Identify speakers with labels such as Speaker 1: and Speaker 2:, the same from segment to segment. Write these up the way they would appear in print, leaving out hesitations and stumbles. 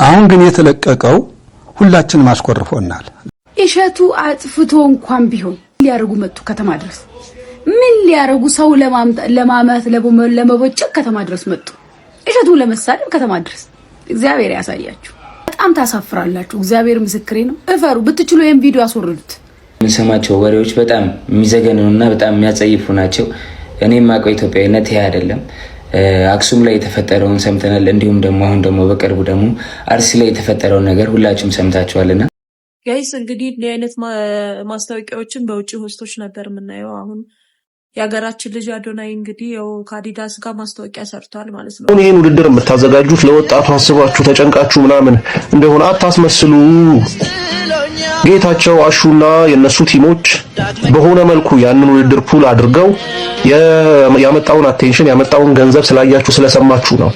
Speaker 1: አሁን ግን የተለቀቀው ሁላችንም አስቆርፎናል።
Speaker 2: እሸቱ አጥፍቶ እንኳን ቢሆን ሊያረጉ መጡ ከተማ ድረስ ምን ሊያረጉ ሰው ለማማት ለመቦጨቅ ከተማ ድረስ መጡ። እሸቱ ለመሳደብ ከተማ ድረስ እግዚአብሔር ያሳያችሁ። በጣም ታሳፍራላችሁ። እግዚአብሔር ምስክሬ ነው። እፈሩ ብትችሉ ይሄን ቪዲዮ አስወርዱት።
Speaker 3: የምንሰማቸው ወሬዎች በጣም የሚዘገኑና በጣም የሚያጸይፉ ናቸው። እኔም ማቀው ኢትዮጵያዊነት ይሄ አይደለም። አክሱም ላይ የተፈጠረውን ሰምተናል። እንዲሁም ደግሞ አሁን ደግሞ በቅርቡ ደግሞ አርሲ ላይ የተፈጠረውን ነገር ሁላችሁም ሰምታችኋልና
Speaker 4: ጋይስ እንግዲህ እንዲህ አይነት ማስታወቂያዎችን በውጪ ሆስቶች ነበር የምናየው። አሁን የሀገራችን ልጅ አዶናይ እንግዲህ ያው ከአዲዳስ ጋር ማስታወቂያ ሰርቷል ማለት ነው።
Speaker 5: ይሄን ውድድር የምታዘጋጁት ለወጣቱ አስባችሁ ተጨንቃችሁ ምናምን እንደሆነ አታስመስሉ። ጌታቸው አሹና የነሱ ቲሞች በሆነ መልኩ ያንን ውድድር ፑል አድርገው ያመጣውን አቴንሽን ያመጣውን ገንዘብ ስላያችሁ ስለሰማችሁ ነው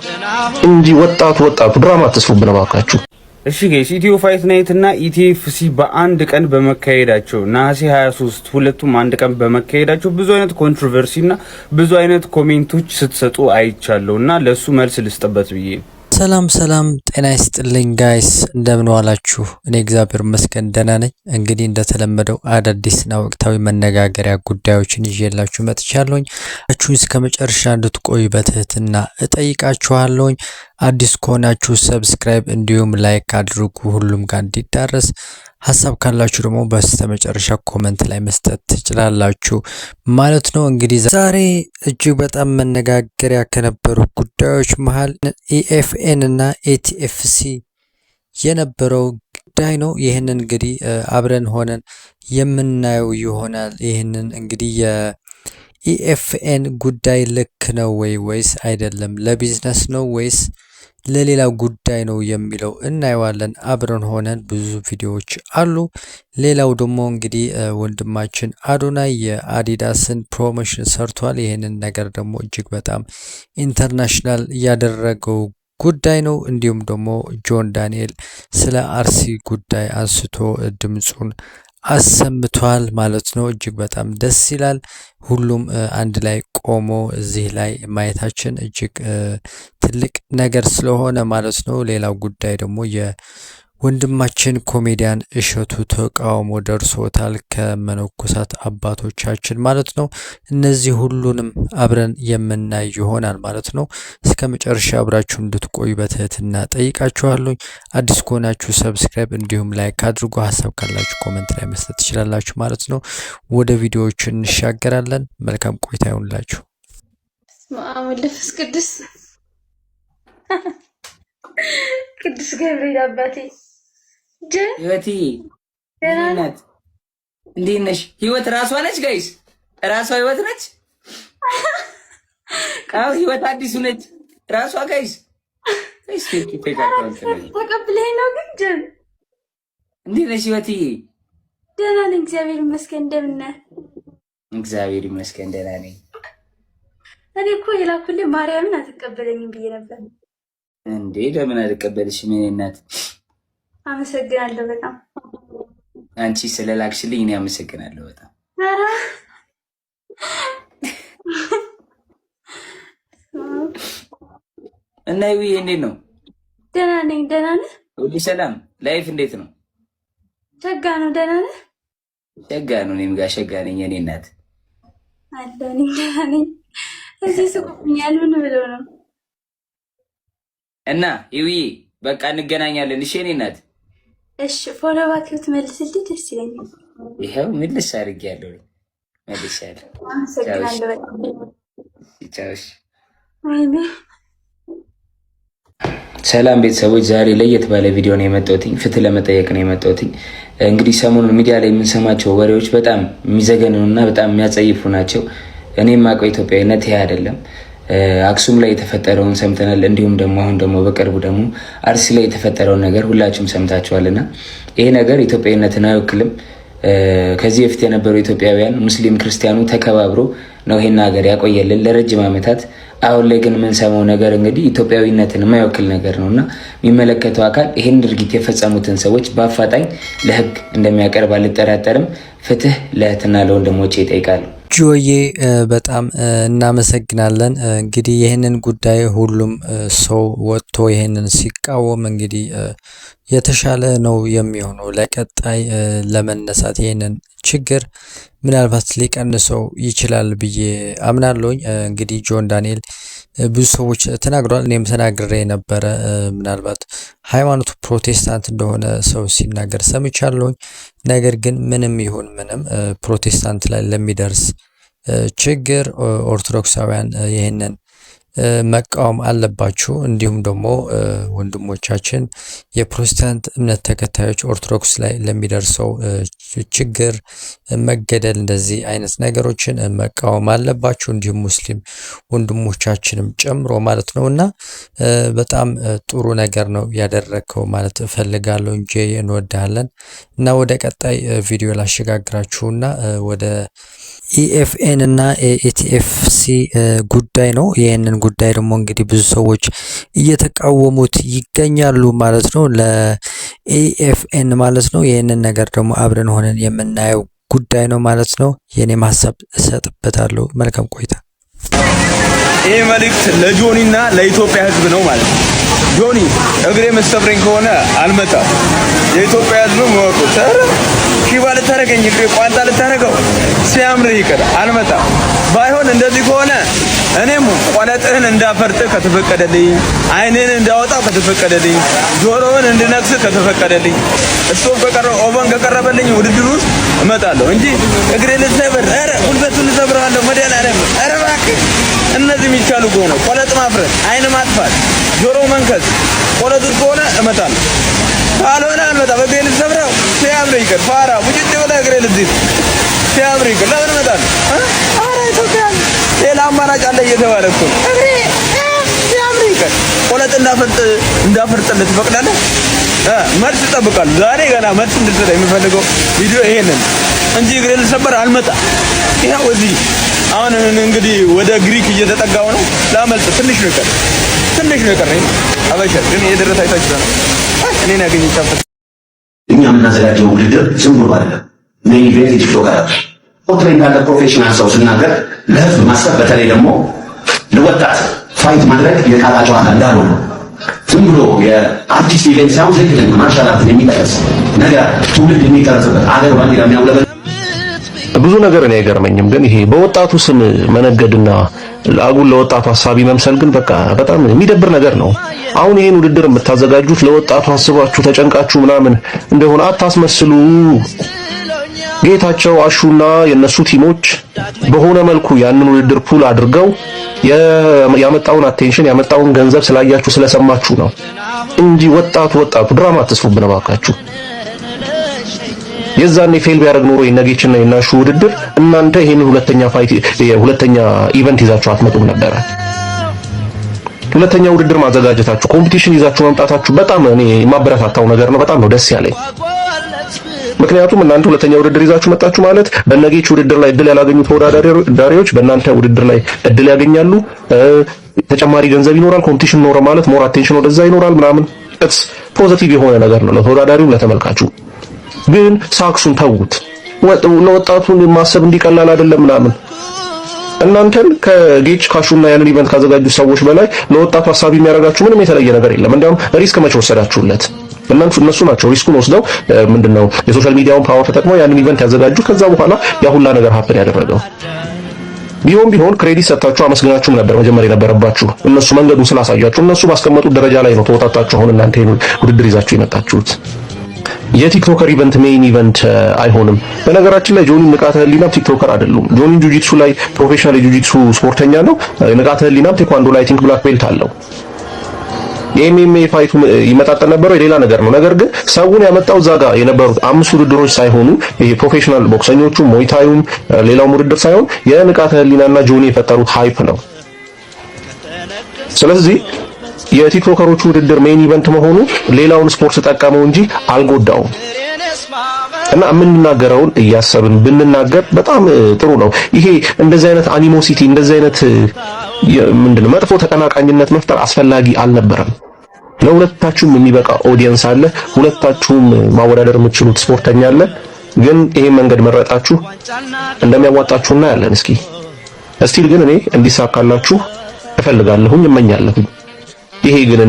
Speaker 5: እንጂ ወጣቱ ድራማ አትስፉብን እባካችሁ።
Speaker 6: እሺ ጋይስ ኢትዮ ፋይት ናይት እና ኢቲኤፍሲ በአንድ ቀን በመካሄዳቸው ነሐሴ 23 ሁለቱም አንድ ቀን በመካሄዳቸው ብዙ አይነት ኮንትሮቨርሲ እና ብዙ አይነት ኮሜንቶች ስትሰጡ አይቻለሁና ለሱ መልስ ልስጥበት ብዬ።
Speaker 7: ሰላም ጤና ይስጥልኝ ጋይስ፣ እንደምን ዋላችሁ? እኔ እግዚአብሔር ይመስገን ደህና ነኝ። እንግዲህ እንደተለመደው አዳዲስና ወቅታዊ መነጋገሪያ ጉዳዮችን ይዤላችሁ መጥቻለሁኝ። እስከ መጨረሻ እንድትቆዩ በትህትና እጠይቃችኋለሁኝ። አዲስ ከሆናችሁ ሰብስክራይብ እንዲሁም ላይክ አድርጉ፣ ሁሉም ጋር እንዲዳረስ። ሀሳብ ካላችሁ ደግሞ በስተመጨረሻ ኮሜንት ላይ መስጠት ትችላላችሁ ማለት ነው። እንግዲህ ዛሬ እጅግ በጣም መነጋገሪያ ከነበሩ ጉዳዮች መሃል ኢኤፍኤን እና ኤቲኤፍሲ የነበረው ጉዳይ ነው። ይህንን እንግዲህ አብረን ሆነን የምናየው ይሆናል። ይህንን እንግዲህ የኢኤፍኤን ጉዳይ ልክ ነው ወይስ አይደለም፣ ለቢዝነስ ነው ወይስ ለሌላ ጉዳይ ነው የሚለው እናየዋለን። አብረን ሆነን ብዙ ቪዲዮዎች አሉ። ሌላው ደግሞ እንግዲህ ወንድማችን አዶናይ የአዲዳስን ፕሮሞሽን ሰርቷል። ይህንን ነገር ደግሞ እጅግ በጣም ኢንተርናሽናል ያደረገው ጉዳይ ነው። እንዲሁም ደግሞ ጆን ዳንኤል ስለ አርሲ ጉዳይ አንስቶ ድምጹን አሰምቷል ማለት ነው። እጅግ በጣም ደስ ይላል። ሁሉም አንድ ላይ ቆሞ እዚህ ላይ ማየታችን እጅግ ትልቅ ነገር ስለሆነ ማለት ነው። ሌላው ጉዳይ ደግሞ የወንድማችን ኮሜዲያን እሸቱ ተቃውሞ ደርሶታል ከመነኮሳት አባቶቻችን ማለት ነው። እነዚህ ሁሉንም አብረን የምናይ ይሆናል ማለት ነው። እስከ መጨረሻ አብራችሁ እንድትቆዩ በትህትና ጠይቃችኋለሁ። አዲስ ከሆናችሁ ሰብስክራይብ እንዲሁም ላይክ አድርጉ። ሀሳብ ካላችሁ ኮሜንት ላይ መስጠት ትችላላችሁ ማለት ነው። ወደ ቪዲዮዎቹ እንሻገራለን። መልካም ቆይታ ይሁንላችሁ።
Speaker 2: ማአመልፍስ ቅዱስ ገብርኤል አባቴ
Speaker 3: ህይወቴ እናት እንዴት ነሽ? ህይወት ራሷ ነች ጋይስ፣ ራሷ ህይወት ነች። ህይወት አዲሱ ነች ራሷ ጋይስ።
Speaker 2: ተቀብለኸኝ ነው ግን ጀን
Speaker 3: እንዴት ነሽ ህይወቴ?
Speaker 2: ደህና ነኝ እግዚአብሔር ይመስገን። እንደምን ነህ?
Speaker 3: እግዚአብሔር ይመስገን ደህና ነኝ።
Speaker 2: እኔ እኮ የላኩልኝ ማርያምን አትቀበለኝም ብዬ ነበር።
Speaker 3: እንዴ ለምን አልቀበልሽም? እኔ እናት
Speaker 2: አመሰግናለሁ በጣም።
Speaker 3: አንቺ ስለላክሽልኝ እኔ አመሰግናለሁ በጣም።
Speaker 2: አረ
Speaker 3: እና ይሄ እንዴት ነው?
Speaker 2: ደህና ነኝ። ደህና ነህ?
Speaker 3: ሁሉ ሰላም? ላይፍ እንዴት ነው?
Speaker 2: ሸጋ ነው። ደህና ነህ?
Speaker 3: ሸጋ ነው። እኔም ጋር ሸጋ ነኝ። እኔ እናት
Speaker 2: አለሁ። እኔ ደህና ነኝ። እዚህ ስቁኛል። ምን ብለው ነው?
Speaker 3: እና ይውይ በቃ እንገናኛለን። እሺ እኔ እናት።
Speaker 2: እሺ ፎሎ ባክ ትመልስልኝ ደስ ይለኛል።
Speaker 3: ይሄው መልስ አድርጌያለሁ። መልሻለሁ።
Speaker 2: አመሰግናለሁ በጣም።
Speaker 3: ቻውሽ። ሰላም ቤተሰቦች፣ ዛሬ ለየት ባለ ቪዲዮ ነው የመጣሁት። ፍትህ ለመጠየቅ ነው የመጣሁት። እንግዲህ ሰሞኑን ሚዲያ ላይ የምንሰማቸው ወሬዎች በጣም የሚዘገኑና በጣም የሚያጸይፉ ናቸው። እኔም ማቀው ኢትዮጵያዊነት ይሄ አይደለም። አክሱም ላይ የተፈጠረውን ሰምተናል። እንዲሁም ደግሞ አሁን ደግሞ በቅርቡ ደግሞ አርሲ ላይ የተፈጠረውን ነገር ሁላችሁም ሰምታችኋልና ይሄ ነገር ኢትዮጵያዊነትን አይወክልም። ከዚህ በፊት የነበሩ ኢትዮጵያውያን ሙስሊም ክርስቲያኑ ተከባብሮ ነው ይሄን ሀገር ያቆየልን ለረጅም ዓመታት። አሁን ላይ ግን የምንሰማው ነገር እንግዲህ ኢትዮጵያዊነትን የማይወክል ነገር ነውና የሚመለከተው አካል ይሄን ድርጊት የፈጸሙትን ሰዎች በአፋጣኝ ለሕግ እንደሚያቀርብ አልጠራጠርም። ፍትህ ለእህትና ለወንድሞቼ ይጠይቃሉ።
Speaker 7: ጆዬ በጣም እናመሰግናለን። እንግዲህ ይህንን ጉዳይ ሁሉም ሰው ወጥቶ ይህንን ሲቃወም እንግዲህ የተሻለ ነው የሚሆነው ለቀጣይ ለመነሳት ይህንን ችግር ምናልባት ሊቀንሰው ይችላል ብዬ አምናለሁኝ። እንግዲህ ጆን ዳንኤል ብዙ ሰዎች ተናግሯል፣ እኔም ተናግሬ ነበረ። ምናልባት ሃይማኖቱ ፕሮቴስታንት እንደሆነ ሰው ሲናገር ሰምቻለሁኝ። ነገር ግን ምንም ይሁን ምንም ፕሮቴስታንት ላይ ለሚደርስ ችግር ኦርቶዶክሳውያን ይህንን መቃወም አለባችሁ። እንዲሁም ደግሞ ወንድሞቻችን የፕሮቴስታንት እምነት ተከታዮች ኦርቶዶክስ ላይ ለሚደርሰው ችግር፣ መገደል፣ እንደዚህ አይነት ነገሮችን መቃወም አለባችሁ። እንዲሁም ሙስሊም ወንድሞቻችንም ጨምሮ ማለት ነውና በጣም ጥሩ ነገር ነው ያደረከው ማለት እፈልጋለሁ እንጂ እንወዳለን። እና ወደ ቀጣይ ቪዲዮ ላሸጋግራችሁና ወደ ኢኤፍኤን እና ኤቲኤፍሲ ጉዳይ ነው። ይህንን ጉዳይ ደግሞ እንግዲህ ብዙ ሰዎች እየተቃወሙት ይገኛሉ ማለት ነው፣ ለኢኤፍኤን ማለት ነው። ይህንን ነገር ደግሞ አብረን ሆነን የምናየው ጉዳይ ነው ማለት ነው። የኔም ሀሳብ እሰጥበታለሁ። መልካም ቆይታ።
Speaker 8: ይህ መልእክት ለጆኒና ለኢትዮጵያ ሕዝብ ነው ማለት ነው። ጆኒ እግሬ መስተብረኝ ከሆነ አልመጣም። የኢትዮጵያ ሕዝብ ወቁት። ሺባ ልታረገኝ እግሬ ቋንጣ ልታረገው ሲያምርህ ይቅር አልመጣም። ባይሆን እንደዚህ ከሆነ እኔም ቆለጥህን እንዳፈርጥህ ከተፈቀደልኝ፣ አይንህን እንዳወጣው ከተፈቀደልኝ፣ ጆሮህን እንድነክስ ከተፈቀደልኝ፣ እስቶፍ ከቀረበ ኦቨን ከቀረበልኝ ውድድር ውስጥ እመጣለሁ እንጂ እግሬ ልሰብር፣ ኧረ ጉልበቱን ልሰብረዋለሁ መድኃኒዓለም፣ ኧረ እባክህ። እነዚህ የሚቻሉ ከሆነ ቆለጥ ማፍረጥ፣ አይን ማጥፋት፣ ጆሮ መንከስ፣ ቆለጥ ከሆነ እመጣለሁ። ካልሆነ አልመጣም። እግሬ ልሰብረው ሲያምርህ ይቅር ፋራ ሙጭጭ ብለህ እግሬ ልዝህ ሲያምርህ ይቅር ለምን እመጣለሁ? ኧረ ኢትዮጵያ ሌላ አማራጭ አለ እየተባለ እኮ እግሬ ሲያምርህ ይቅር ቆለጥ እንዳፈርጥልህ ትፈቅዳለህ? መልስ እጠብቃለሁ። ዛሬ ገና መልስ እንድትሰጠኝ የምፈልገው ቪዲዮ ይሄንን እንጂ እግሬ ልሰበር አልመጣም። ይኸው እዚህ አሁን እንግዲህ ወደ ግሪክ እየተጠጋው ነው። ላመልጥ ትንሽ ነው የቀረኝ። አበሻ ግን የደረሰ አይታችሁ ነው እኔን ያገኘቻበት።
Speaker 9: እኛ የምናዘጋጀው ውድድር ዝም ብሎ አይደለም። ሜን ኢቨንት ቲክቶክ ኦትሬ እንዳለ ፕሮፌሽናል ሰው ስናገር ለህዝብ ማሰብ፣ በተለይ ደግሞ ለወጣት ፋይት ማድረግ የቃላ ጨዋታ እንዳልሆነ ዝም ብሎ የአርቲስት ኢቨንት ሳይሆን ትክክለኛ ማርሻል አርትን የሚጠቀስ ነገር ትውልድ የሚቀረጽበት አገር ባንዲራ የሚያውለበ
Speaker 5: ብዙ ነገር እኔ አይገርመኝም። ግን ይሄ በወጣቱ ስም መነገድና አጉል ለወጣቱ ሐሳቢ መምሰል ግን በቃ በጣም የሚደብር ነገር ነው። አሁን ይሄን ውድድር የምታዘጋጁት ለወጣቱ አስባችሁ ተጨንቃችሁ ምናምን እንደሆነ አታስመስሉ። ጌታቸው አሹና የነሱ ቲሞች በሆነ መልኩ ያንን ውድድር ፑል አድርገው ያመጣውን አቴንሽን ያመጣውን ገንዘብ ስላያችሁ ስለሰማችሁ ነው እንጂ ወጣቱ ድራማ አትስሩብን እባካችሁ። የዛኔ ፌል ቢያደርግ ኖሮ የነጌችና የናሹ ውድድር እናንተ ይሄን ሁለተኛ ኢቨንት ይዛችሁ አትመጡም ነበር። ሁለተኛ ውድድር ማዘጋጀታችሁ፣ ኮምፒቲሽን ይዛችሁ መምጣታችሁ በጣም እኔ የማበረታታው ነገር ነው። በጣም ነው ደስ ያለኝ። ምክንያቱም እናንተ ሁለተኛ ውድድር ይዛችሁ መጣችሁ ማለት በነጌች ውድድር ላይ እድል ያላገኙ ተወዳዳሪዎች በእናንተ ውድድር ላይ እድል ያገኛሉ። ተጨማሪ ገንዘብ ይኖራል። ኮምፒቲሽን ኖረ ማለት ሞር አቴንሽን ወደዛ ይኖራል ምናምን። እትስ ፖዚቲቭ የሆነ ነገር ነው ለተወዳዳሪው ለተመልካቹ። ግን ሳክሱን ተውት። ለወጣቱን ማሰብ እንዲቀላል አይደለም ምናምን። እናንተን ከጌች ካሹና ያንን ኢቨንት ካዘጋጁ ሰዎች በላይ ለወጣቱ ሐሳቢ የሚያደርጋችሁ ምንም የተለየ ነገር የለም። እንዲያውም ሪስክ መቼ ወሰዳችሁለት? እነሱ ናቸው ሪስኩን ወስደው ምንድነው የሶሻል ሚዲያውን ፓወር ተጠቅመው ያንን ኢቨንት ያዘጋጁት። ከዛ በኋላ ያ ሁላ ነገር ሀፕን ያደረገው ቢሆን ክሬዲት ሰጣችሁ አመስግናችሁም ነበር መጀመሪያ የነበረባችሁ። እነሱ መንገዱን ስላሳያችሁ እነሱ ባስቀመጡት ደረጃ ላይ ነው ተወጣጣችሁ አሁን እናንተ ውድድር ይዛችሁ የመጣችሁት። የቲክቶከር ኢቨንት ሜይን ኢቨንት አይሆንም። በነገራችን ላይ ጆኒ ንቃተ ህሊናም ቲክቶከር አይደሉም። ጆኒ ጁጂትሱ ላይ ፕሮፌሽናል የጁጂትሱ ስፖርተኛ ነው። ንቃተ ህሊናም ቴኳንዶ ላይ ቲንክ ብላክ ቤልት አለው። የኤምኤምኤ ፋይቱ ይመጣጠን ነበረው የሌላ ነገር ነው። ነገር ግን ሰውን ያመጣው እዛ ጋር የነበሩት 5 ውድድሮች ሳይሆኑ ይሄ ፕሮፌሽናል ቦክሰኞቹ ሞይታዩም ሌላው ውድድር ሳይሆን የንቃተ ህሊናና ጆኒ የፈጠሩት ሃይፕ ነው። ስለዚህ የቲክቶከሮቹ ውድድር ሜን ኢቨንት መሆኑ ሌላውን ስፖርት ተጠቀመው እንጂ አልጎዳውም። እና የምንናገረውን እያሰብን ብንናገር በጣም ጥሩ ነው። ይሄ እንደዚህ አይነት አኒሞሲቲ እንደዚህ አይነት ምንድነው መጥፎ ተቀናቃኝነት መፍጠር አስፈላጊ አልነበረም። ለሁለታችሁም የሚበቃ ኦዲየንስ አለ። ሁለታችሁም ማወዳደር የምትችሉት ስፖርተኛ አለ። ግን ይሄ መንገድ መረጣችሁ እንደሚያዋጣችሁና ያለን እስቲ ግን እኔ እንዲሳካላችሁ እፈልጋለሁ እመኛለሁ። ይሄ ግን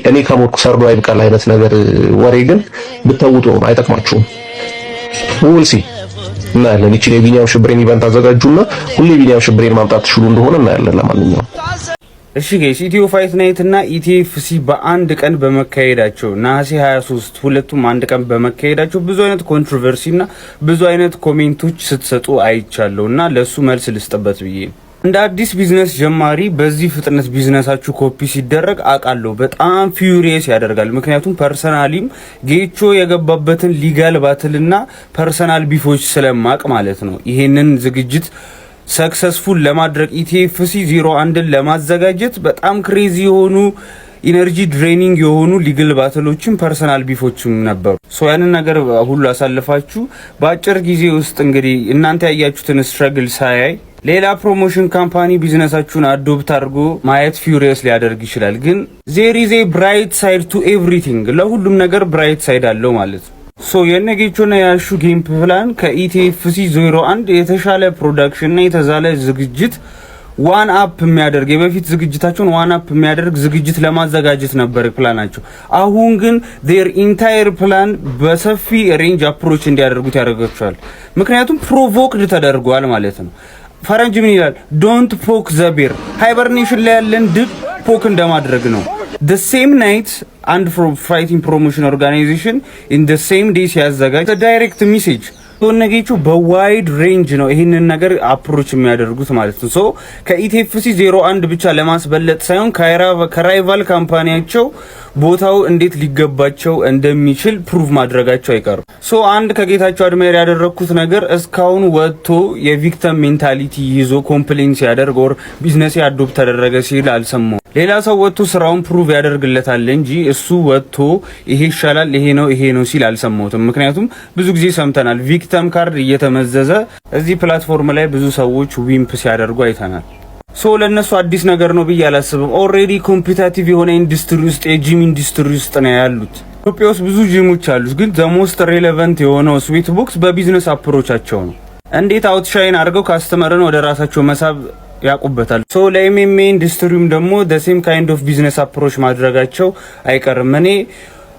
Speaker 5: እኔ ከሞትኩ ሰርዶ አይብቀል አይነት ነገር ወሬ ግን ብትውጡ አይጠቅማችሁም። ውልሲ እናያለን። እቺ የቢኒያም ሽብሬን ኢቨንት አዘጋጁና ሁሌ ቢኒያም ሽብሬን ማምጣት ትችሉ እንደሆነ እናያለን። ለማንኛውም
Speaker 6: እሺ ጋይስ ኢትዮ ፋይት ናይት እና ኢቲኤፍሲ በአንድ ቀን በመካሄዳቸው ነሐሴ 23 ሁለቱም አንድ ቀን በመካሄዳቸው ብዙ አይነት ኮንትሮቨርሲ እና ብዙ አይነት ኮሜንቶች ስትሰጡ አይቻለሁና ለሱ መልስ ልስጥበት ብዬ እንደ አዲስ ቢዝነስ ጀማሪ በዚህ ፍጥነት ቢዝነሳችሁ ኮፒ ሲደረግ አቃለሁ በጣም ፊውሪየስ ያደርጋል። ምክንያቱም ፐርሰናሊም ጌቾ የገባበትን ሊጋል ባትልና ፐርሰናል ቢፎች ስለማቅ ማለት ነው። ይሄንን ዝግጅት ሰክሰስፉል ለማድረግ ኢቲኤፍሲ 01ን ለማዘጋጀት በጣም ክሬዚ የሆኑ ኢነርጂ ድሬኒንግ የሆኑ ሊግል ባትሎችን ፐርሰናል ቢፎችም ነበሩ። ያንን ነገር ሁሉ አሳልፋችሁ በአጭር ጊዜ ውስጥ እንግዲህ እናንተ ያያችሁትን ስትረግል ሳያይ ሌላ ፕሮሞሽን ካምፓኒ ቢዝነሳችሁን አዶፕት አድርጎ ማየት ፊውሪየስ ሊያደርግ ይችላል። ግን ዜር ኢዝ ኤ ብራይት ሳይድ ቱ ኤቭሪቲንግ፣ ለሁሉም ነገር ብራይት ሳይድ አለው ማለት ነው። የነጌቾና ያሹ ጌም ፕላን ከኢቲኤፍሲ 01 የተሻለ ፕሮዳክሽን እና የተዛለ ዝግጅት ዋን አፕ የሚያደርግ የበፊት ዝግጅታቸውን ዋን አፕ የሚያደርግ ዝግጅት ለማዘጋጀት ነበር ፕላናቸው። አሁን ግን their entire ፕላን በሰፊ ሬንጅ አፕሮች እንዲያደርጉት ያደርጋቸዋል። ምክንያቱም ፕሮቮክድ ተደርጓል ማለት ነው። ፈረንጅ ምን ይላል? ዶንት ፖክ ዘ ቤር። ሃይበርኔሽን ላይ ያለን ድብ ፖክ እንደማድረግ ነው። the same night and for fighting promotion organization in the same day ሲያዘጋጅ direct message ሶነጌቹ በዋይድ ሬንጅ ነው ይሄንን ነገር አፕሮች የሚያደርጉት ማለት ነው። ሶ ከኢቲኤፍሲ 01 ብቻ ለማስበለጥ ሳይሆን ከራይቫል ካምፓኒያቸው ቦታው እንዴት ሊገባቸው እንደሚችል ፕሩቭ ማድረጋቸው አይቀርም። ሶ አንድ ከጌታቸው አድማየር ያደረኩት ነገር እስካሁን ወጥቶ የቪክቲም ሜንታሊቲ ይዞ ኮምፕሌን ሲያደርግ ኦር ቢዝነስ አዶፕት ተደረገ ሲል አልሰማው። ሌላ ሰው ወጥቶ ስራውን ፕሩቭ ያደርግለታል እንጂ እሱ ወጥቶ ይሄ ይሻላል ይሄ ነው ሲል አልሰማውትም። ምክንያቱም ብዙ ጊዜ ሰምተናል ቪክቲም ካርድ እየተመዘዘ እዚህ ፕላትፎርም ላይ ብዙ ሰዎች ዊምፕ ሲያደርጉ አይተናል። ሶ ለነሱ አዲስ ነገር ነው ብዬ አላስብም። ኦልሬዲ ኮምፒቲቲቭ የሆነ ኢንዱስትሪ ውስጥ የጂም ኢንዱስትሪ ውስጥ ነው ያሉት። ኢትዮጵያ ውስጥ ብዙ ጂሞች አሉ፣ ግን ዘ ሞስት ሬሌቫንት የሆነው ስዊት ቦክስ በቢዝነስ አፕሮቻቸው ነው። እንዴት አውትሻይን አድርገው ካስተመርን ወደ ራሳቸው መሳብ ያቁበታል። ሶ ለኤምኤምኤ ኢንዱስትሪውም ደግሞ the same kind of business approach ማድረጋቸው አይቀርም። እኔ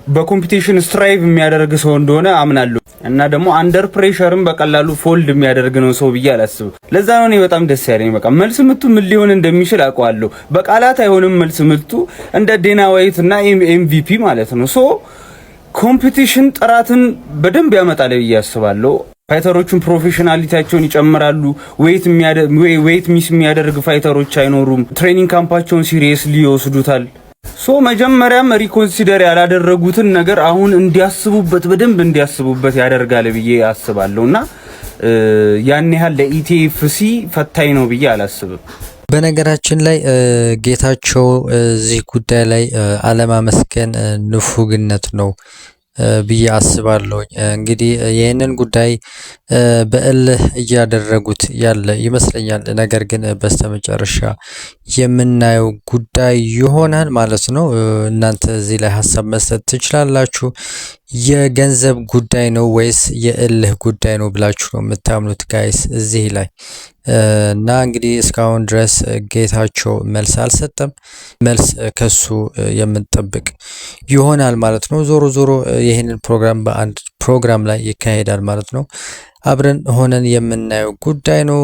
Speaker 6: በኮምፒቲሽን ስትራይቭ የሚያደርግ ሰው እንደሆነ አምናለሁ እና ደግሞ አንደር ፕሬሸርም በቀላሉ ፎልድ የሚያደርግ ነው ሰው ብዬ አላስብም። ለዛ ነው እኔ በጣም ደስ ያለኝ። በቃ መልስ ምቱ ምን ሊሆን እንደሚችል አውቀዋለሁ። በቃላት አይሆንም መልስ ምቱ እንደ ዴና ዋይት እና ኤምቪፒ ማለት ነው። ሶ ኮምፒቲሽን ጥራትን በደንብ ያመጣል ብዬ አስባለሁ። ፋይተሮቹን ፕሮፌሽናሊቲያቸውን ይጨምራሉ። ዌይት ሚስ የሚያደርግ ፋይተሮች አይኖሩም። ትሬኒንግ ካምፓቸውን ሲሪየስሊ ይወስዱታል። ሶ መጀመሪያም ሪኮንሲደር ያላደረጉትን ነገር አሁን እንዲያስቡበት በደንብ እንዲያስቡበት ያደርጋል ብዬ አስባለሁና ያን ያህል ለኢቲኤፍሲ ፈታኝ ነው ብዬ አላስብም።
Speaker 7: በነገራችን ላይ ጌታቸው እዚህ ጉዳይ ላይ አለማመስገን ንፉግነት ነው ብዬ አስባለሁ። እንግዲህ ይህንን ጉዳይ በእልህ እያደረጉት ያለ ይመስለኛል። ነገር ግን በስተመጨረሻ የምናየው ጉዳይ ይሆናል ማለት ነው። እናንተ እዚህ ላይ ሀሳብ መስጠት ትችላላችሁ። የገንዘብ ጉዳይ ነው ወይስ የእልህ ጉዳይ ነው ብላችሁ ነው የምታምኑት ጋይስ እዚህ ላይ? እና እንግዲህ እስካሁን ድረስ ጌታቸው መልስ አልሰጠም። መልስ ከሱ የምንጠብቅ ይሆናል ማለት ነው። ዞሮ ዞሮ ይህንን ፕሮግራም በአንድ ፕሮግራም ላይ ይካሄዳል ማለት ነው። አብረን ሆነን የምናየው ጉዳይ ነው።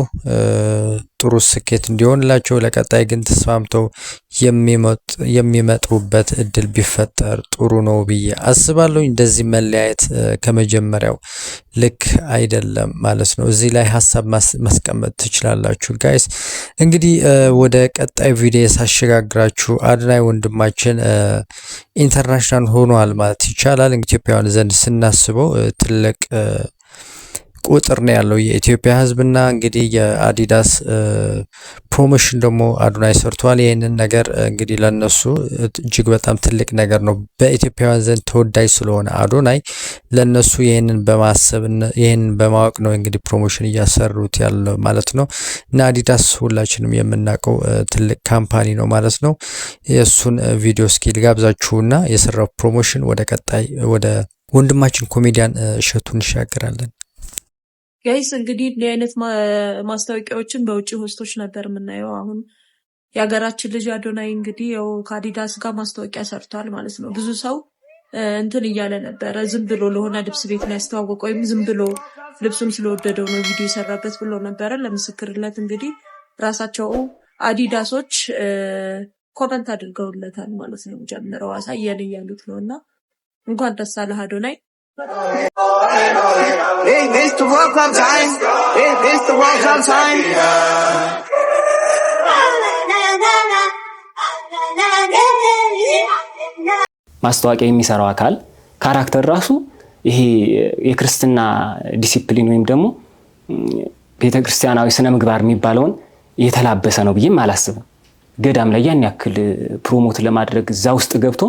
Speaker 7: ጥሩ ስኬት እንዲሆንላቸው ለቀጣይ ግን ተስማምተው የሚመጡበት እድል ቢፈጠር ጥሩ ነው ብዬ አስባለሁ። እንደዚህ መለያየት ከመጀመሪያው ልክ አይደለም ማለት ነው። እዚህ ላይ ሀሳብ ማስቀመጥ ትችላላችሁ ጋይስ። እንግዲህ ወደ ቀጣይ ቪዲዮ ሳሸጋግራችሁ አዶናይ ወንድማችን ኢንተርናሽናል ሆኗል ማለት ይቻላል። ኢትዮጵያውያን ዘንድ ስናስበው ትልቅ ቁጥር ነው ያለው የኢትዮጵያ ሕዝብና እንግዲህ የአዲዳስ ፕሮሞሽን ደግሞ አዶናይ ሰርቷል። ይህንን ነገር እንግዲህ ለነሱ እጅግ በጣም ትልቅ ነገር ነው። በኢትዮጵያውያን ዘንድ ተወዳጅ ስለሆነ አዶናይ ለነሱ ይህንን በማሰብ ይህንን በማወቅ ነው እንግዲህ ፕሮሞሽን እያሰሩት ያለው ማለት ነው። እና አዲዳስ ሁላችንም የምናውቀው ትልቅ ካምፓኒ ነው ማለት ነው። የእሱን ቪዲዮ እስኪ ልጋብዛችሁና የሰራው ፕሮሞሽን ወደ ቀጣይ ወደ ወንድማችን ኮሜዲያን እሸቱ እንሻገራለን።
Speaker 4: ጋይስ እንግዲህ እንዲህ አይነት ማስታወቂያዎችን በውጭ ሆስቶች ነበር የምናየው። አሁን የሀገራችን ልጅ አዶናይ እንግዲህ ያው ከአዲዳስ ጋር ማስታወቂያ ሰርቷል ማለት ነው። ብዙ ሰው እንትን እያለ ነበረ፣ ዝም ብሎ ለሆነ ልብስ ቤት ነው ያስተዋወቀው ወይም ዝም ብሎ ልብሱን ስለወደደው ነው ቪዲዮ የሰራበት ብሎ ነበረ። ለምስክርነት እንግዲህ ራሳቸው አዲዳሶች ኮመንት አድርገውለታል ማለት ነው። ጀምረው አሳየን እያሉት ነው እና እንኳን ደስ አለህ አዶናይ።
Speaker 10: ማስታወቂያ የሚሰራው አካል ካራክተር ራሱ ይሄ የክርስትና ዲሲፕሊን ወይም ደግሞ ቤተክርስቲያናዊ ስነ ምግባር የሚባለውን የተላበሰ ነው ብዬም አላስብም። ገዳም ላይ ያን ያክል ፕሮሞት ለማድረግ እዛ ውስጥ ገብቶ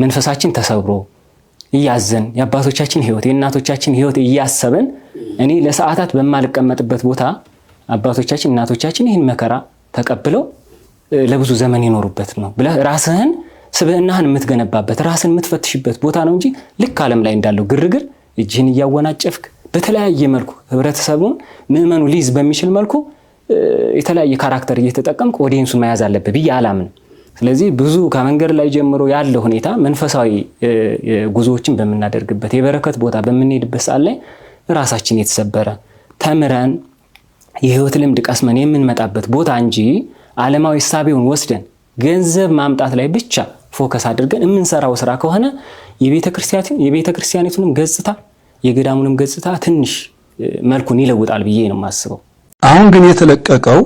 Speaker 10: መንፈሳችን ተሰብሮ እያዘን የአባቶቻችን ህይወት የእናቶቻችን ህይወት እያሰበን እኔ ለሰዓታት በማልቀመጥበት ቦታ አባቶቻችን እናቶቻችን ይህን መከራ ተቀብለው ለብዙ ዘመን ይኖሩበት ነው ብለህ ራስህን ስብዕናህን የምትገነባበት ራስን የምትፈትሽበት ቦታ ነው እንጂ ልክ ዓለም ላይ እንዳለው ግርግር እጅህን እያወናጨፍክ በተለያየ መልኩ ህብረተሰቡን ምዕመኑ ሊይዝ በሚችል መልኩ የተለያየ ካራክተር እየተጠቀምክ ኦዲየንሱን መያዝ አለበት ብዬ አላምንም። ስለዚህ ብዙ ከመንገድ ላይ ጀምሮ ያለው ሁኔታ መንፈሳዊ ጉዞዎችን በመናደርግበት የበረከት ቦታ በመንሄድበት ሰዓት ላይ ራሳችን የተሰበረ ተምረን የህይወት ልምድ ቀስመን የምንመጣበት ቦታ እንጂ ዓለማዊ ሳቢውን ወስደን ገንዘብ ማምጣት ላይ ብቻ ፎከስ አድርገን የምንሰራው ስራ ከሆነ የቤተክርስቲያኒቱንም ገጽታ የገዳሙንም ገጽታ ትንሽ መልኩን ይለውጣል ብዬ ነው የማስበው።
Speaker 1: አሁን ግን የተለቀቀው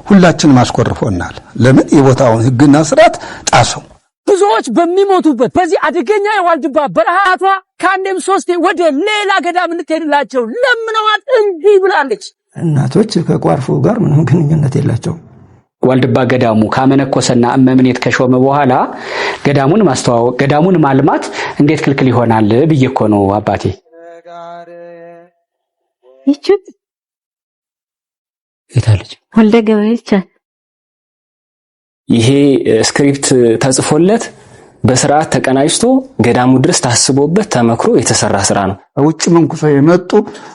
Speaker 1: ሁላችንም አስቆርፎናል። ለምን የቦታውን ህግና ስርዓት ጣሰው።
Speaker 11: ብዙዎች በሚሞቱበት በዚህ አደገኛ የዋልድባ በረሃቷ ከአንዴም ሶስቴ ወደ ሌላ ገዳም እንድትሄድላቸው ለምነዋት እንዲህ ብላለች።
Speaker 12: እናቶች ከቋርፎ ጋር ምንም ግንኙነት የላቸው።
Speaker 13: ዋልድባ ገዳሙ ካመነኮሰና እመምኔት ከሾመ በኋላ ገዳሙን ማስተዋወቅ ገዳሙን ማልማት እንዴት ክልክል ይሆናል ብዬ እኮ ነው አባቴ።
Speaker 14: ይችት
Speaker 10: የታለች
Speaker 14: ወልደ ገብርኤል
Speaker 10: ይሄ ስክሪፕት ተጽፎለት በስርዓት ተቀናጅቶ ገዳሙ ድረስ ታስቦበት ተመክሮ የተሰራ ስራ ነው።
Speaker 1: ውጭ መንኩሰው የመጡ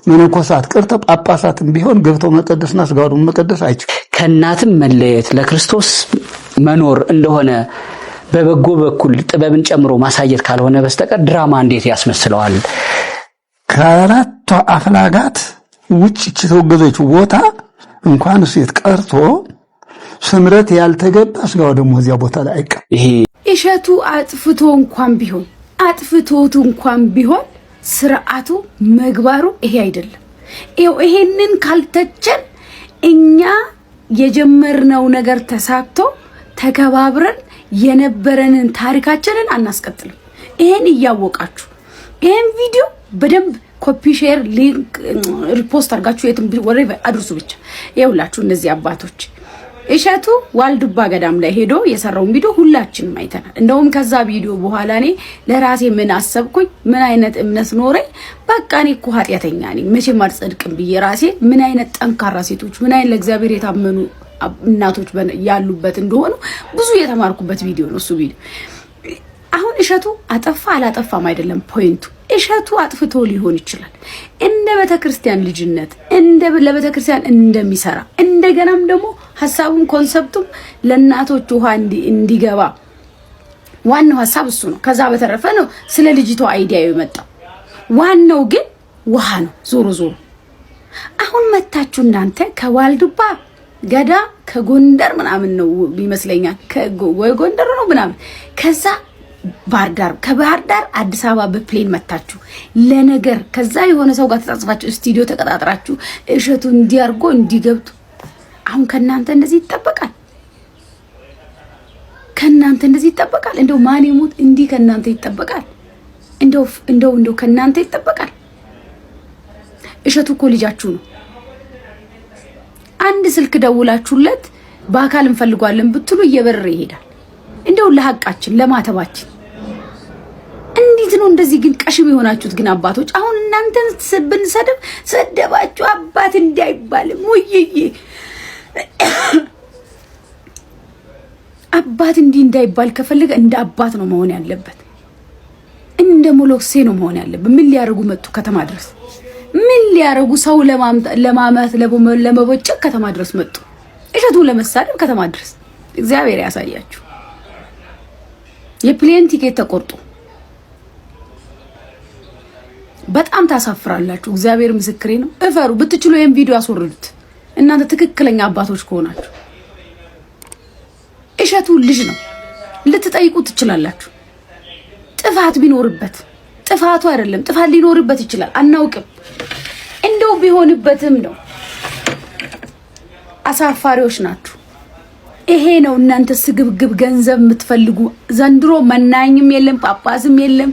Speaker 1: መነኮሳት ቀርተ ጳጳሳትም ቢሆን ገብተው መቀደስና ስጋውን መቀደስ አይችልም።
Speaker 13: ከእናትም መለየት ለክርስቶስ መኖር እንደሆነ በበጎ በኩል ጥበብን ጨምሮ ማሳየት ካልሆነ በስተቀር ድራማ እንዴት ያስመስለዋል?
Speaker 1: ከአራቱ አፍላጋት ውጭ የተወገዘች ቦታ እንኳን ሴት ቀርቶ ስምረት ያልተገባ ስጋው ደግሞ እዚያ ቦታ ላይ አይቀር።
Speaker 2: ይሄ እሸቱ አጥፍቶ እንኳን ቢሆን ስርዓቱ መግባሩ ይሄ አይደለም። ይሄንን ካልተቸን እኛ የጀመርነው ነገር ተሳክቶ ተከባብረን የነበረንን ታሪካችንን አናስቀጥልም። ይሄን እያወቃችሁ ይሄን ቪዲዮ በደንብ ኮፒ ሼር ሊንክ ሪፖስት አድርጋችሁ የትም ወሬ አድርሱ ብቻ። ይኸውላችሁ እነዚህ አባቶች እሸቱ ዋልድባ ገዳም ላይ ሄዶ የሰራውን ቪዲዮ ሁላችንም አይተናል። እንደውም ከዛ ቪዲዮ በኋላ እኔ ለራሴ ምን አሰብኩኝ፣ ምን አይነት እምነት ኖረኝ፣ በቃ እኔ እኮ ኃጢአተኛ ነኝ መቼም አልጸድቅም ብዬ ራሴ ምን አይነት ጠንካራ ሴቶች ምን አይነት ለእግዚአብሔር የታመኑ እናቶች ያሉበት እንደሆኑ ብዙ የተማርኩበት ቪዲዮ ነው እሱ ቪዲዮ። አሁን እሸቱ አጠፋ አላጠፋም አይደለም ፖይንቱ። እሸቱ አጥፍቶ ሊሆን ይችላል እንደ ቤተክርስቲያን ልጅነት እንደ ለቤተክርስቲያን እንደሚሰራ እንደገናም ደግሞ ሐሳቡም ኮንሰፕቱም ለእናቶች ውሃ እንዲገባ ዋናው ሐሳብ እሱ ነው። ከዛ በተረፈ ነው ስለ ልጅቷ አይዲያ የመጣው። ዋናው ግን ውሃ ነው። ዞሮ ዞሮ አሁን መታችሁ እናንተ ከዋልድባ ገዳ ከጎንደር ምናምን ነው ይመስለኛል ወይ ጎንደር ነው ምናምን ከዛ ባህር ዳር ከባህር ዳር አዲስ አበባ በፕሌን መታችሁ ለነገር ከዛ የሆነ ሰው ጋር ተጻጽፋችሁ ስቱዲዮ ተቀጣጥራችሁ እሸቱ እንዲያርጎ እንዲገብቱ አሁን ከናንተ እንደዚህ ይጠበቃል። ከናንተ እንደዚህ ይጠበቃል። እንደው ማን ይሞት እንዲህ ከናንተ ይጠበቃል። እንደው ከናንተ ይጠበቃል። እሸቱ እኮ ልጃችሁ ነው። አንድ ስልክ ደውላችሁለት በአካል እንፈልጓለን ብትሉ እየበረረ ይሄዳል። እንደው ለሐቃችን ለማተባችን እንዴት ነው እንደዚህ ግን ቀሽም የሆናችሁት ግን አባቶች? አሁን እናንተን ብንሰድብ ሰደባችሁ አባት እንዳይባልም ወይዬ አባት እንዲህ እንዳይባል ከፈለገ እንደ አባት ነው መሆን ያለበት። እንደ ሞሎክሴ ነው መሆን ያለበት። ምን ሊያርጉ መጡ ከተማ ድረስ? ምን ሊያረጉ ሰው ለማመት ለመቦጨቅ ከተማ ድረስ መጡ። እሸቱን ለመሳደብ ከተማ ድረስ። እግዚአብሔር ያሳያችሁ። የፕሌን ቲኬት ተቆርጦ በጣም ታሳፍራላችሁ። እግዚአብሔር ምስክሬ ነው። እፈሩ። ብትችሉ ይሄን ቪዲዮ አስወርዱት እናንተ ትክክለኛ አባቶች ከሆናችሁ። እሸቱ ልጅ ነው፣ ልትጠይቁት ትችላላችሁ። ጥፋት ቢኖርበት ጥፋቱ አይደለም፣ ጥፋት ሊኖርበት ይችላል፣ አናውቅም። እንደው ቢሆንበትም ነው። አሳፋሪዎች ናችሁ። ይሄ ነው እናንተ ስግብግብ ገንዘብ የምትፈልጉ። ዘንድሮ መናኝም የለም፣ ጳጳስም የለም፣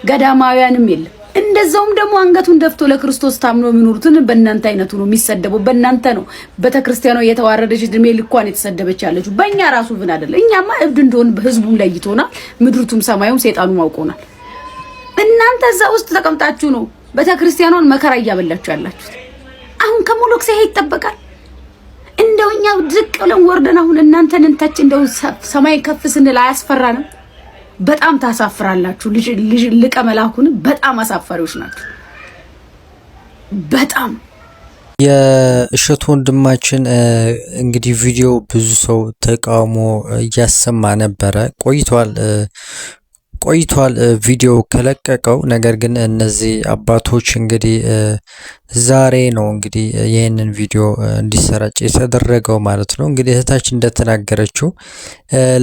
Speaker 2: ገዳማውያንም የለም። እንደዛውም ደግሞ አንገቱን ደፍቶ ለክርስቶስ ታምኖ የሚኖሩትን በእናንተ አይነቱ ነው የሚሰደበው። በእናንተ ነው ቤተክርስቲያኗ የተዋረደች እድሜ ልኳን የተሰደበች ያለችው። በእኛ ራሱ ብን አይደለም። እኛማ እብድ እንደሆን ህዝቡም ለይቶናል፣ ምድሩቱም ሰማዩም ሰይጣኑም አውቆናል። እናንተ እዛ ውስጥ ተቀምጣችሁ ነው ቤተክርስቲያኗን መከራ እያበላችሁ ያላችሁት። አሁን ከሞሎክስ ይሄ ይጠበቃል? እንደው እኛ ዝቅ ብለን ወርደን አሁን እናንተን እንተች እንደው ሰማይ ከፍ ስንል አያስፈራንም? በጣም ታሳፍራላችሁ። ልጅ ልቀመላኩን በጣም አሳፋሪዎች ናችሁ። በጣም
Speaker 7: የእሸቱ ወንድማችን እንግዲህ ቪዲዮ ብዙ ሰው ተቃውሞ እያሰማ ነበረ ቆይቷል ቪዲዮ ከለቀቀው። ነገር ግን እነዚህ አባቶች እንግዲህ ዛሬ ነው እንግዲህ ይህንን ቪዲዮ እንዲሰራጭ የተደረገው ማለት ነው። እንግዲህ እህታችን እንደተናገረችው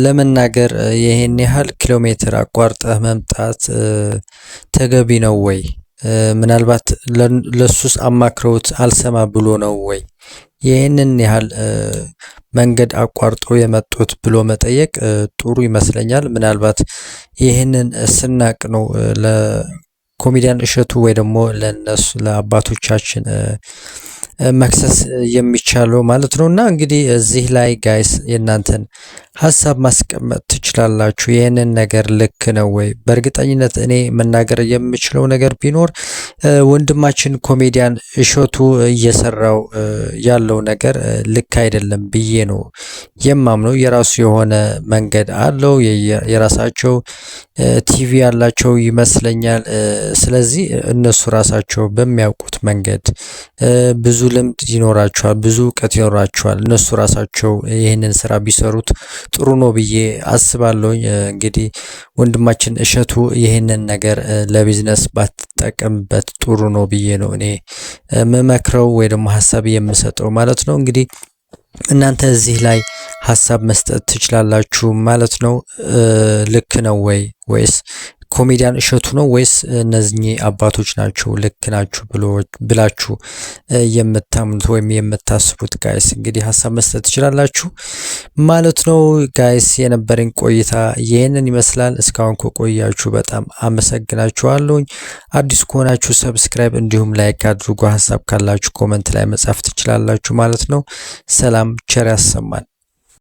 Speaker 7: ለመናገር ይህን ያህል ኪሎ ሜትር አቋርጠህ መምጣት ተገቢ ነው ወይ? ምናልባት ለሱስ አማክረውት አልሰማ ብሎ ነው ወይ ይህንን ያህል መንገድ አቋርጦ የመጡት ብሎ መጠየቅ ጥሩ ይመስለኛል። ምናልባት ይህንን ስናቅ ነው ለኮሜዲያን እሸቱ ወይ ደግሞ ለነሱ ለአባቶቻችን መክሰስ የሚቻለው ማለት ነው። እና እንግዲህ እዚህ ላይ ጋይስ የእናንተን ሀሳብ ማስቀመጥ ትችላላችሁ። ይህንን ነገር ልክ ነው ወይ? በእርግጠኝነት እኔ መናገር የምችለው ነገር ቢኖር ወንድማችን ኮሜዲያን እሸቱ እየሰራው ያለው ነገር ልክ አይደለም ብዬ ነው የማምነው። የራሱ የሆነ መንገድ አለው፣ የራሳቸው ቲቪ ያላቸው ይመስለኛል። ስለዚህ እነሱ ራሳቸው በሚያውቁት መንገድ ብዙ ልምድ ይኖራቸዋል፣ ብዙ እውቀት ይኖራቸዋል። እነሱ ራሳቸው ይህንን ስራ ቢሰሩት ጥሩ ነው ብዬ አስባለሁኝ። እንግዲህ ወንድማችን እሸቱ ይህንን ነገር ለቢዝነስ ባትጠቀምበት ጥሩ ነው ብዬ ነው እኔ የምመክረው ወይ ደግሞ ሀሳብ የምሰጠው ማለት ነው። እንግዲህ እናንተ እዚህ ላይ ሀሳብ መስጠት ትችላላችሁ ማለት ነው። ልክ ነው ወይ ወይስ ኮሜዲያን እሸቱ ነው ወይስ እነዚህ አባቶች ናቸው ልክ ናችሁ ብላችሁ የምታምኑት ወይም የምታስቡት? ጋይስ እንግዲህ ሀሳብ መስጠት ትችላላችሁ ማለት ነው። ጋይስ የነበረኝ ቆይታ ይህንን ይመስላል። እስካሁን ከቆያችሁ በጣም አመሰግናችኋለሁኝ። አዲስ ከሆናችሁ ሰብስክራይብ እንዲሁም ላይክ አድርጉ። ሀሳብ ካላችሁ ኮመንት ላይ መጻፍ ትችላላችሁ ማለት ነው። ሰላም ቸር ያሰማን።